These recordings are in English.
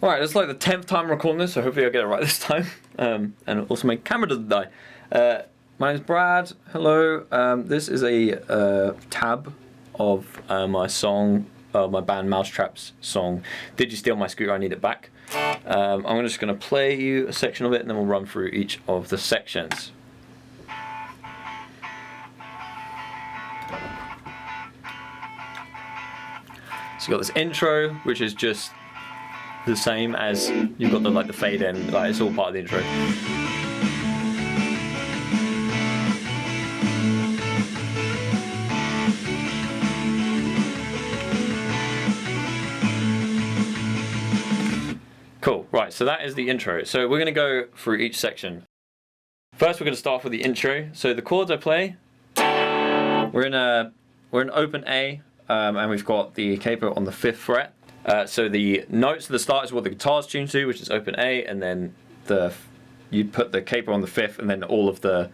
Alright, it's like the 10th time recording this, so hopefully I'll get it right this time. And also my camera doesn't die. My name's Brad, hello. This is a tab of my song, my band Mousetrap's song, Did You Steal My Scooter, I Need It Back. I'm just going to play you a section of it and then we'll run through each of the sections. So you've got this intro, which is just the same as you've got the fade in, like it's all part of the intro. Cool, right, so that is the intro. So we're going to go through each section. First we're going to start off with the intro. So the chords I play, we're in open A, and we've got the capo on the 5th fret. So the notes at the start is what the guitar's tuned to, which is open A, and then you put the capo on the 5th, and then all of the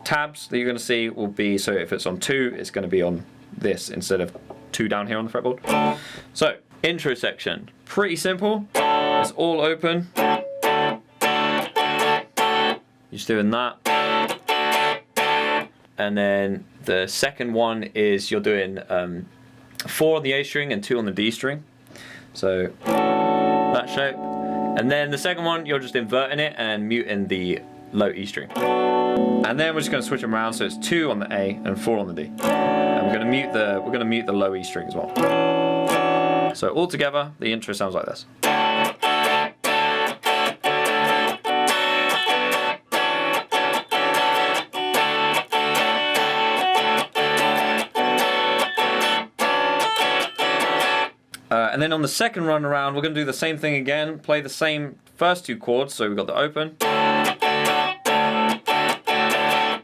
tabs that you're going to see will be, so if it's on 2, it's going to be on this instead of 2 down here on the fretboard. So, intro section, pretty simple, it's all open, you're just doing that, and then the second one is you're doing 4 on the A string and 2 on the D string. So that shape, and then the second one you're just inverting it and muting the low E string, and then we're just going to switch them around, so it's 2 on the A and 4 on the D, and we're going to mute the low E string as well. So all together the intro sounds like this. And then on the second run around, we're going to do the same thing again, play the same first 2 chords, so we've got the open,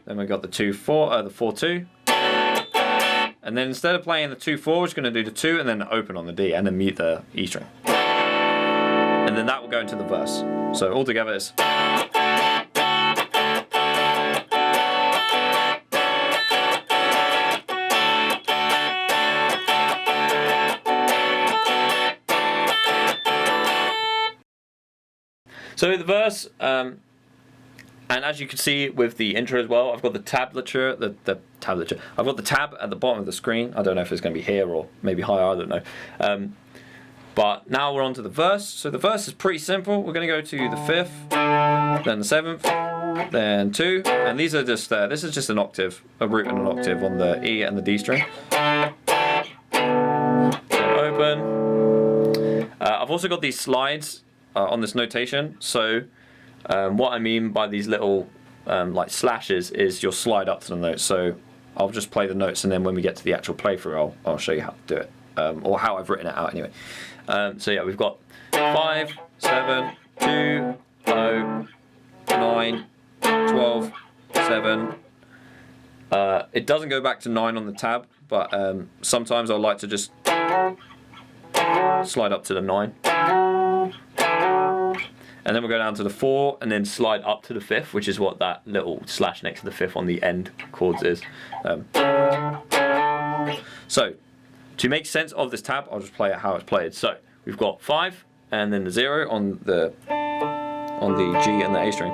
then we've got the 2-4, the 4-2, and then instead of playing the 2-4, we're just going to do the 2 and then the open on the D, and then mute the E string. And then that will go into the verse. So all together it's... So the verse, and as you can see with the intro as well, I've got the tablature, I've got the tab at the bottom of the screen. I don't know if it's going to be here or maybe higher, I don't know. But now we're on to the verse. So the verse is pretty simple. We're going to go to the 5th, then the 7th, then 2, and these are just, this is just an octave, a root and an octave on the E and the D string. Open. I've also got these slides on this notation, so what I mean by these little like slashes is you'll slide up to the notes. So I'll just play the notes, and then when we get to the actual playthrough, I'll show you how to do it, or how I've written it out anyway. So yeah, we've got 5, 7, 2, 0, 9, 12, 7. It doesn't go back to 9 on the tab, but sometimes I like to just slide up to the 9. And then we'll go down to the 4 and then slide up to the 5th, which is what that little slash next to the 5th on the end chords is. So, to make sense of this tab, I'll just play it how it's played. So, we've got 5 and then the 0 on the G and the A string.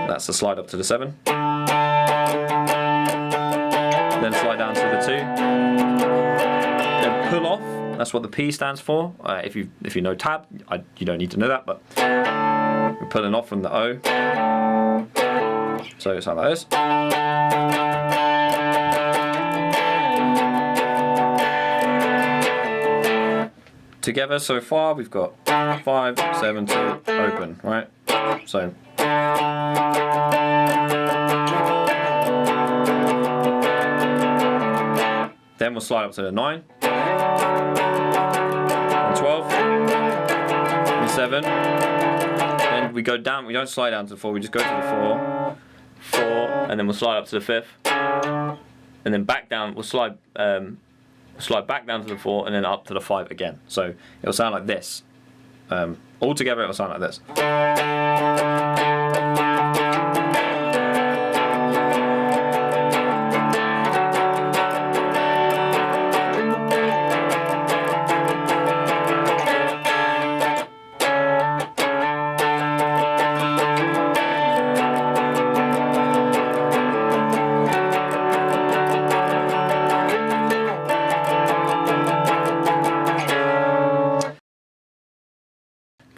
That's the slide up to the 7. Then slide down to the 2. Then pull off. That's what the P stands for. If you know tab, you don't need to know that, but we're pulling off from the O. So it's like this. Together so far we've got 5, 7, 2, open, right? So then we'll slide up to the 9. 12 and 7, and we go down, we don't slide down to the 4, we just go to the 4, and then we'll slide up to the 5th, and then back down, we'll slide back down to the 4 and then up to the 5 again. So it'll sound like this. All together it'll sound like this.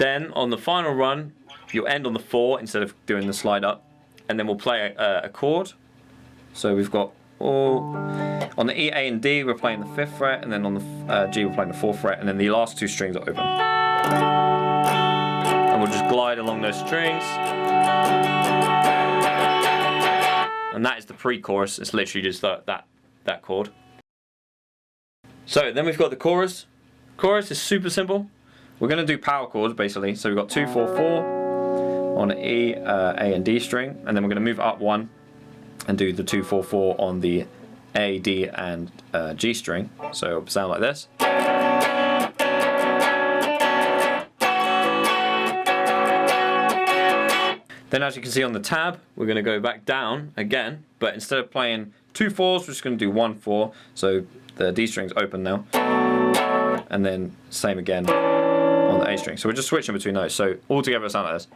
Then on the final run, you'll end on the 4 instead of doing the slide up, and then we'll play a chord. So we've got all on the E, A, and D we're playing the 5th fret, and then on the G we're playing the 4th fret, and then the last 2 strings are open. And we'll just glide along those strings. And that is the pre-chorus. It's literally just that chord. So then we've got the chorus. Chorus is super simple. We're going to do power chords basically. So we've got 2, 4, 4 on the E, A, and D string, and then we're going to move up 1 and do the 2, 4, 4 on the A, D, and G string. So it'll sound like this. Then as you can see on the tab, we're going to go back down again, but instead of playing 2 4s, we're just going to do 1 4. So the D string's open now. And then same again on the A string. So we're just switching between those. So all together it sounds like this.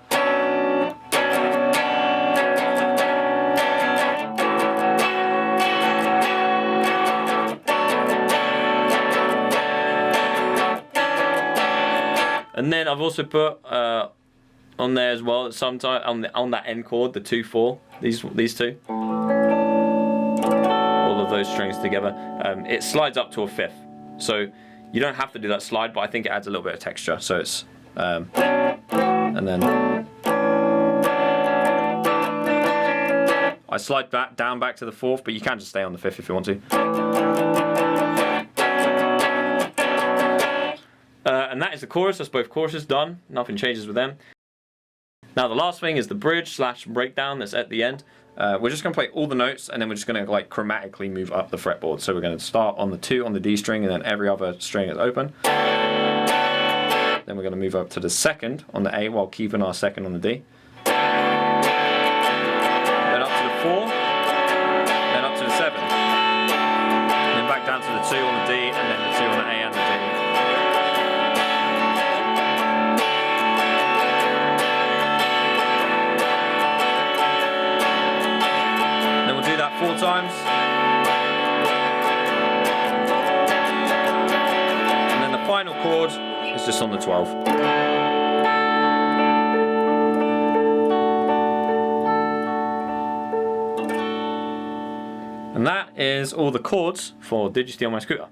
And then I've also put on there as well, sometimes on that end chord, the 2 4, these two, all of those strings together, it slides up to a 5th. So you don't have to do that slide, but I think it adds a little bit of texture. So it's and then I slide down back to the 4th, but you can just stay on the 5th if you want to. And that is the chorus. That's both choruses done. Nothing changes with them. Now the last thing is the bridge / breakdown that's at the end. We're just going to play all the notes, and then we're just going to like chromatically move up the fretboard. So we're going to start on the 2 on the D string, and then every other string is open. Then we're going to move up to the 2nd on the A while keeping our 2nd on the D. Then up to the 4, then up to the 7. And then back down to the 2 on the D, and then the 2 on the A and the D. Then we'll do that 4 times. And then the final chord is just on the 12. And that is all the chords for Did You Steal My Scooter?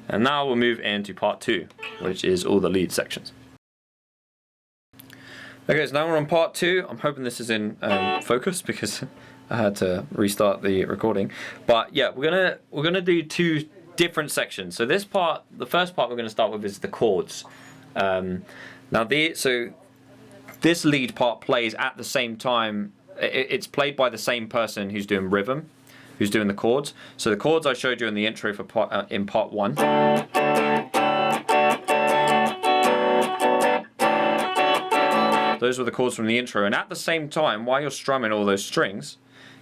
And now we'll move into part 2, which is all the lead sections. Okay, so now we're on part 2. I'm hoping this is in focus because I had to restart the recording. But yeah, we're gonna do 2 different sections. So this part, the first part we're gonna start with is the chords. So this lead part plays at the same time. It's played by the same person who's doing rhythm, who's doing the chords. So the chords I showed you in the intro for in part 1. Those were the chords from the intro, and at the same time, while you're strumming all those strings,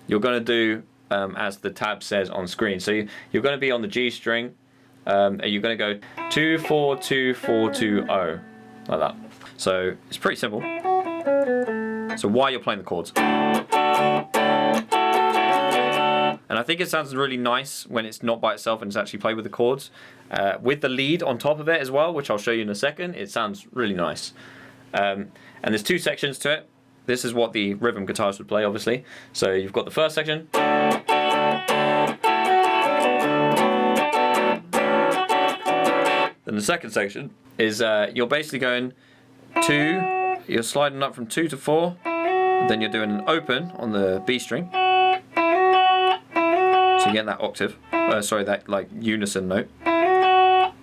you're going to do as the tab says on screen. So you're going to be on the G string, and you're going to go 2 4 2 4 2 0 like that. So it's pretty simple. So while you're playing the chords, and I think it sounds really nice when it's not by itself and it's actually played with the chords, with the lead on top of it as well, which I'll show you in a second. It sounds really nice. And there's 2 sections to it. This is what the rhythm guitarist would play, obviously. So you've got the first section. Then the second section is you're basically going 2, you're sliding up from 2 to 4, then you're doing an open on the B string. So you get that octave, that like unison note.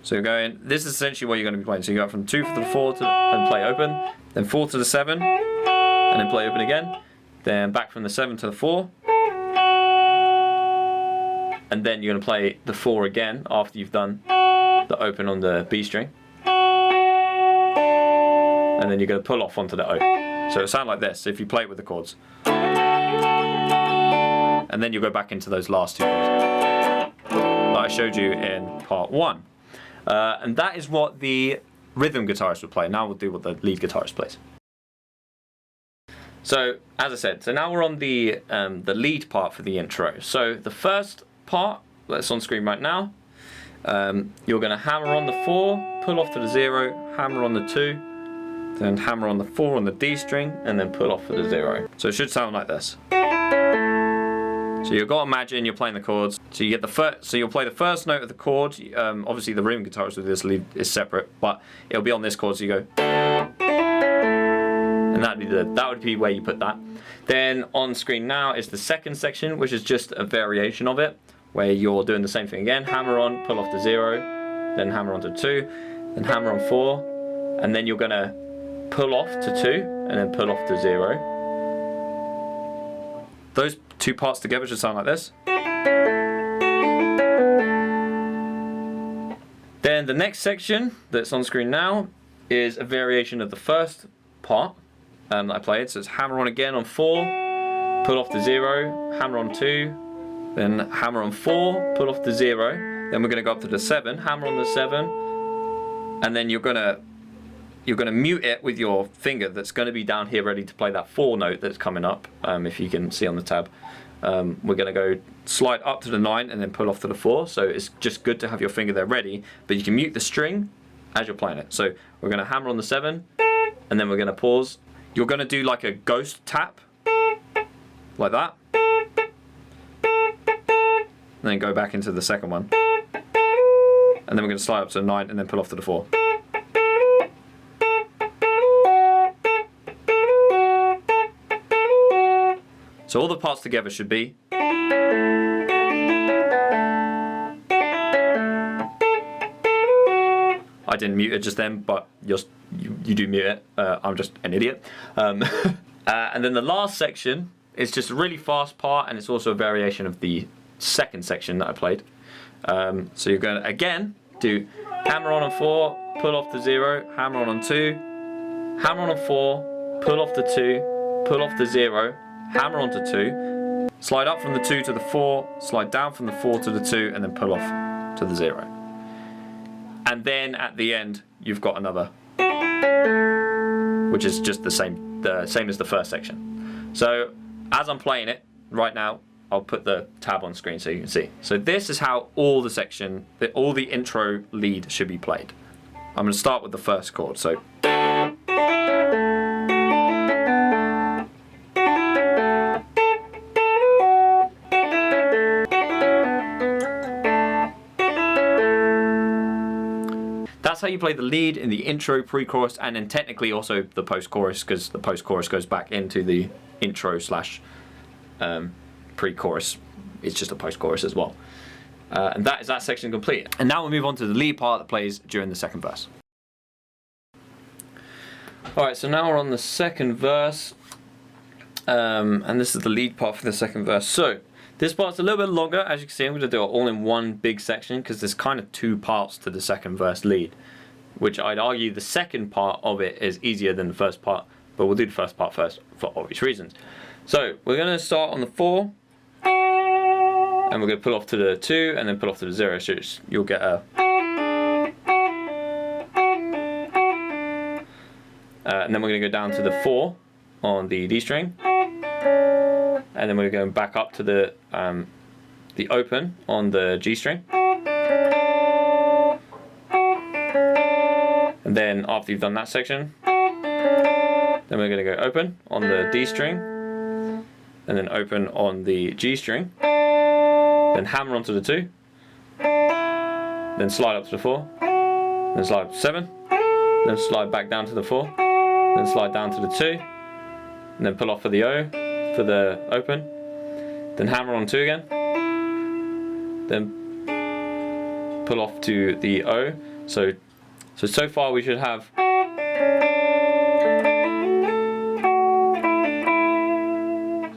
So you're going, this is essentially what you're going to be playing. So you go up from 2 to the 4 and play open, then 4 to the 7, and then play open again, then back from the 7 to the 4, and then you're going to play the 4 again after you've done the open on the B string, and then you're going to pull off onto the O. So it'll sound like this if you play it with the chords. And then you'll go back into those last 2 chords that I showed you in part 1. And that is what the rhythm guitarist would play. Now we'll do what the lead guitarist plays. So, as I said, so now we're on the lead part for the intro. So the first part that's on screen right now, you're going to hammer on the 4, pull off to the 0, hammer on the 2, then hammer on the 4 on the D string, and then pull off for the 0. So it should sound like this. So you've got to imagine you're playing the chords. So you get the first. So you'll play the first note of the chord. Obviously the rhythm guitarist with this lead is separate, but it'll be on this chord. So you go, and that would be where you put that. Then on screen now is the second section, which is just a variation of it, where you're doing the same thing again. Hammer on, pull off to 0, then hammer on to 2, then hammer on 4, and then you're gonna pull off to 2, and then pull off to 0. Those two parts together should sound like this. Then the next section that's on screen now is a variation of the first part that I played. So it's hammer on again on 4, pull off to 0, hammer on 2, then hammer on 4, pull off to 0. Then we're going to go up to the 7, hammer on the 7, and then you're going to mute it with your finger that's going to be down here ready to play that 4 note that's coming up, if you can see on the tab. We're going to go slide up to the 9 and then pull off to the 4, so it's just good to have your finger there ready, but you can mute the string as you're playing it. So we're going to hammer on the 7, and then we're going to pause. You're going to do like a ghost tap, like that, and then go back into the second one, and then we're going to slide up to the 9 and then pull off to the 4. So all the parts together should be. I didn't mute it just then, but you do mute it. I'm just an idiot. And then the last section is just a really fast part, and it's also a variation of the second section that I played. So you're going to again do hammer on 4, pull off to 0, hammer on 2, hammer on 4, pull off to 2, pull off to 0. Hammer onto 2, slide up from the 2 to the 4, slide down from the 4 to the 2, and then pull off to the 0. And then at the end, you've got another, which is just the same as the first section. So as I'm playing it right now, I'll put the tab on screen so you can see. So this is how all the intro lead should be played. I'm going to start with the first chord. So. That's how you play the lead in the intro, pre-chorus, and then technically also the post-chorus, because the post-chorus goes back into the intro slash pre-chorus. It's just a post-chorus as well. And that is that section complete. And now we'll move on to the lead part that plays during the second verse. Alright, so now we're on the second verse. And this is the lead part for the second verse. So this part's a little bit longer. As you can see, I'm going to do it all in one big section because there's kind of 2 parts to the second verse lead, which I'd argue the second part of it is easier than the first part, but we'll do the first part first for obvious reasons. So we're going to start on the 4, and we're going to pull off to the 2, and then pull off to the 0. So you'll get a... and then we're going to go down to the 4 on the D string. And then we're going back up to the open on the G string. And then after you've done that section, then we're going to go open on the D string, and then open on the G string, then hammer onto the 2, then slide up to the 4, then slide up to 7, then slide back down to the 4, then slide down to the 2, and then pull off for the O for the open, then hammer on 2 again, then pull off to the O. So far we should have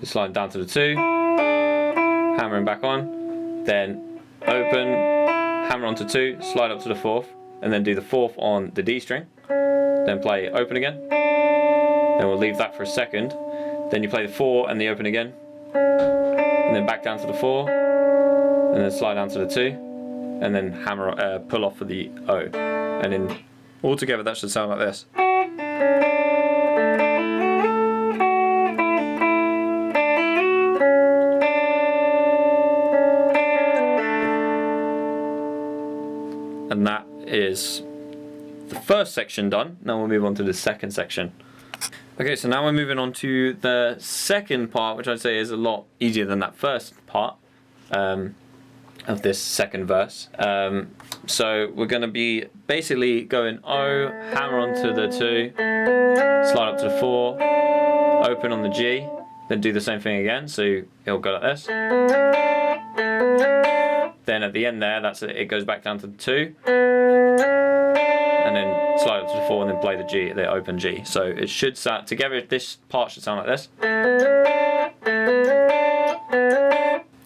slide down to the 2, hammering back on, then open, hammer onto 2, slide up to the 4th, and then do the 4th on the D string, then play open again, then we'll leave that for a second, then you play the 4 and the open again, and then back down to the 4, and then slide down to the 2, and then hammer pull off for the O, and then all together that should sound like this. And that is the first section done. Now we'll move on to the second section. Okay, so now we're moving on to the second part, which I'd say is a lot easier than that first part of this second verse. So we're going to be basically going O, hammer onto the 2, slide up to the 4, open on the G, then do the same thing again, so it'll go like this. Then at the end there, it goes back down to the 2, and then slide up to the 4 and then play the G, the open G. So it should sound, together this part should sound like this.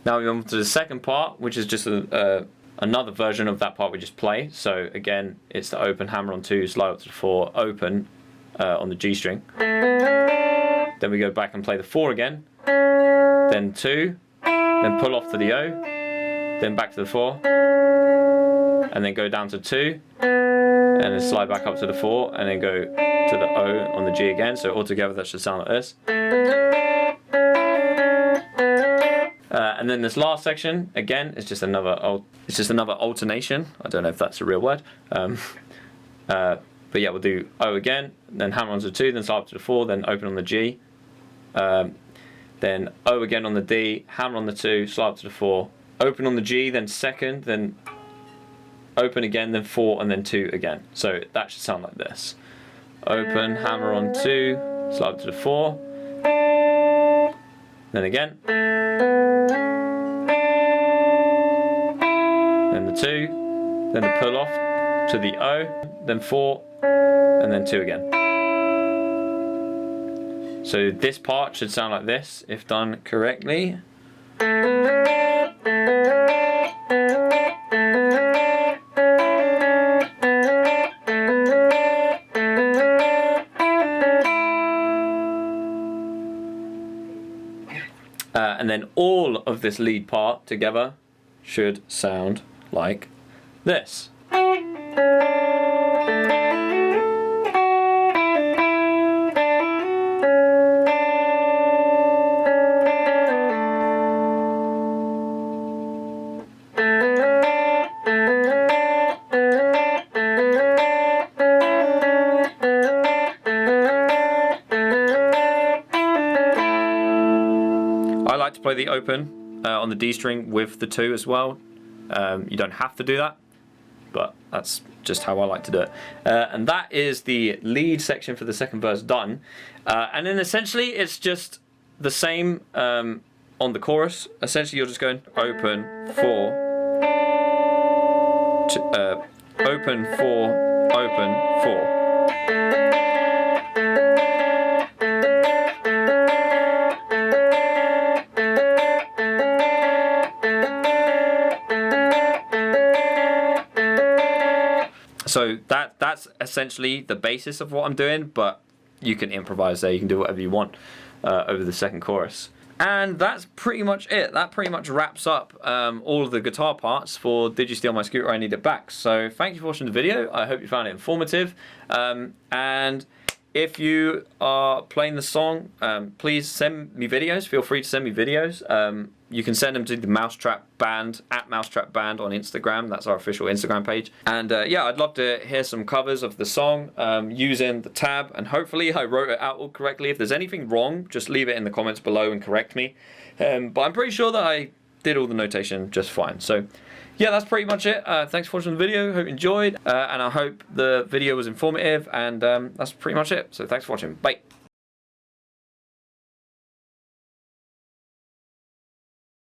Now we move on to the second part, which is just another version of that part we just played. So again, it's the open, hammer on 2, slide up to the 4, open on the G string. Then we go back and play the 4 again, then 2, then pull off to the O, then back to the 4, and then go down to 2, and then slide back up to the 4, and then go to the O on the G again. So altogether that should sound like this. And then this last section again is just another alternation. I don't know if that's a real word. But yeah, we'll do O again, then hammer onto the 2, then slide up to the 4, then open on the G. Then O again on the D, hammer on the 2, slide up to the 4, open on the G, then second, then open again, then 4, and then 2 again. So that should sound like this. Open, hammer on 2, slide up to the 4, then again, then the 2, then the pull off to the O, then 4, and then 2 again. So this part should sound like this if done correctly. And then all of this lead part together should sound like this. I like to play the open on the D string with the 2 as well. You don't have to do that, but that's just how I like to do it. And that is the lead section for the second verse done. And then essentially it's just the same on the chorus. Essentially you're just going open 4, open 4, open 4. So that's essentially the basis of what I'm doing, but you can improvise there, you can do whatever you want over the second chorus. And that's pretty much it. That pretty much wraps up all of the guitar parts for Did You Steal My Scooter? I Need It Back. So thank you for watching the video. I hope you found it informative. And if you are playing the song, please send me videos. Feel free to send me videos. You can send them to the Mousetrap Band, at Mousetrap Band on Instagram. That's our official Instagram page. And yeah, I'd love to hear some covers of the song using the tab. And hopefully I wrote it out all correctly. If there's anything wrong, just leave it in the comments below and correct me. But I'm pretty sure that I did all the notation just fine. So yeah, that's pretty much it. Thanks for watching the video. Hope you enjoyed. And I hope the video was informative. And that's pretty much it. So thanks for watching. Bye.